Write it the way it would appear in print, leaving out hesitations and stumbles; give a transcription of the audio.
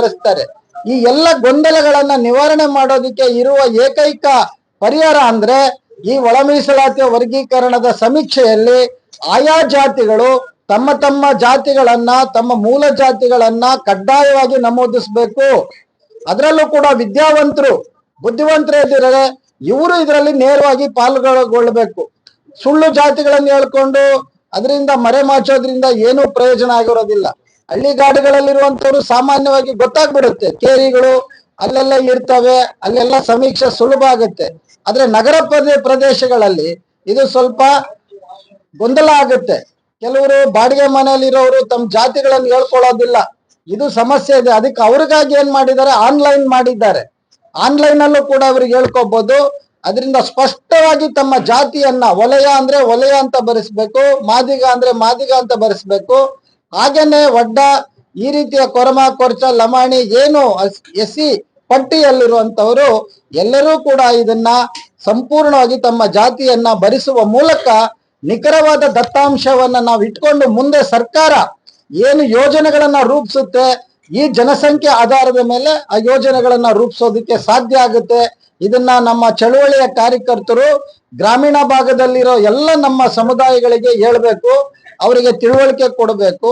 ಬರೆಸ್ತಾರೆ. ಈ ಎಲ್ಲ ಗೊಂದಲಗಳನ್ನ ನಿವಾರಣೆ ಮಾಡೋದಕ್ಕೆ ಇರುವ ಏಕೈಕ ಪರಿಹಾರ ಅಂದ್ರೆ ಈ ಒಳ ಮೀಸಲಾತಿ ವರ್ಗೀಕರಣದ ಸಮೀಕ್ಷೆಯಲ್ಲಿ ಆಯಾ ಜಾತಿಗಳು ತಮ್ಮ ತಮ್ಮ ಜಾತಿಗಳನ್ನ, ತಮ್ಮ ಮೂಲ ಜಾತಿಗಳನ್ನ ಕಡ್ಡಾಯವಾಗಿ ನಮೂದಿಸಬೇಕು. ಅದರಲ್ಲೂ ಕೂಡ ವಿದ್ಯಾವಂತರು, ಬುದ್ಧಿವಂತರು ಇದ್ದರೆ ಇವರು ಇದರಲ್ಲಿ ನೇರವಾಗಿ ಪಾಲ್ಗೊಳ್ಳಬೇಕು. ಸುಳ್ಳು ಜಾತಿಗಳನ್ನು ಹೇಳ್ಕೊಂಡು ಅದರಿಂದ ಮರೆಮಾಚೋದ್ರಿಂದ ಏನೂ ಪ್ರಯೋಜನ ಆಗಿರೋದಿಲ್ಲ. ಹಳ್ಳಿಗಾಡುಗಳಲ್ಲಿರುವಂತವ್ರು ಸಾಮಾನ್ಯವಾಗಿ ಗೊತ್ತಾಗ್ಬಿಡುತ್ತೆ, ಕೇರಿಗಳು ಅಲ್ಲೆಲ್ಲ ಇರ್ತವೆ, ಅಲ್ಲೆಲ್ಲ ಸಮೀಕ್ಷೆ ಸುಲಭ ಆಗುತ್ತೆ. ಆದ್ರೆ ನಗರ ಪ್ರದೇಶಗಳಲ್ಲಿ ಇದು ಸ್ವಲ್ಪ ಗೊಂದಲ ಆಗುತ್ತೆ. ಕೆಲವರು ಬಾಡಿಗೆ ಮನೆಯಲ್ಲಿರೋರು ತಮ್ಮ ಜಾತಿಗಳನ್ನು ಹೇಳ್ಕೊಳ್ಳೋದಿಲ್ಲ, ಇದು ಸಮಸ್ಯೆ ಇದೆ. ಅದಕ್ಕೆ ಅವ್ರಿಗಾಗಿ ಏನ್ ಮಾಡಿದ್ದಾರೆ, ಆನ್ಲೈನ್ ಮಾಡಿದ್ದಾರೆ. ಆನ್ಲೈನ್ ಅಲ್ಲೂ ಕೂಡ ಅವ್ರಿಗೆ ಹೇಳ್ಕೋಬಹುದು. ಅದರಿಂದ ಸ್ಪಷ್ಟವಾಗಿ ತಮ್ಮ ಜಾತಿಯನ್ನ, ವಲಯ ಅಂದ್ರೆ ವಲಯ ಅಂತ ಬರೆಸ್ಬೇಕು, ಮಾದಿಗ ಅಂದ್ರೆ ಮಾದಿಗ ಅಂತ ಬರೆಸ್ಬೇಕು. ಹಾಗೇನೆ ಒಡ್ಡ, ಈ ರೀತಿಯ ಕೊರಮ, ಕೊರ್ಚ, ಲಮಾಣಿ ಏನು ಎಸ್ಸಿ ಪಟ್ಟಿಯಲ್ಲಿರುವಂತವರು ಎಲ್ಲರೂ ಕೂಡ ಇದನ್ನ ಸಂಪೂರ್ಣವಾಗಿ ತಮ್ಮ ಜಾತಿಯನ್ನ ಭರಿಸುವ ಮೂಲಕ ನಿಖರವಾದ ದತ್ತಾಂಶವನ್ನ ನಾವು ಇಟ್ಕೊಂಡು ಮುಂದೆ ಸರ್ಕಾರ ಏನು ಯೋಜನೆಗಳನ್ನ ರೂಪಿಸುತ್ತೆ, ಈ ಜನಸಂಖ್ಯೆ ಆಧಾರದ ಮೇಲೆ ಆ ಯೋಜನೆಗಳನ್ನ ರೂಪಿಸೋದಕ್ಕೆ ಸಾಧ್ಯ ಆಗುತ್ತೆ. ಇದನ್ನ ನಮ್ಮ ಚಳುವಳಿಯ ಕಾರ್ಯಕರ್ತರು ಗ್ರಾಮೀಣ ಭಾಗದಲ್ಲಿರೋ ಎಲ್ಲ ನಮ್ಮ ಸಮುದಾಯಗಳಿಗೆ ಹೇಳ್ಬೇಕು, ಅವರಿಗೆ ತಿಳುವಳಿಕೆ ಕೊಡಬೇಕು.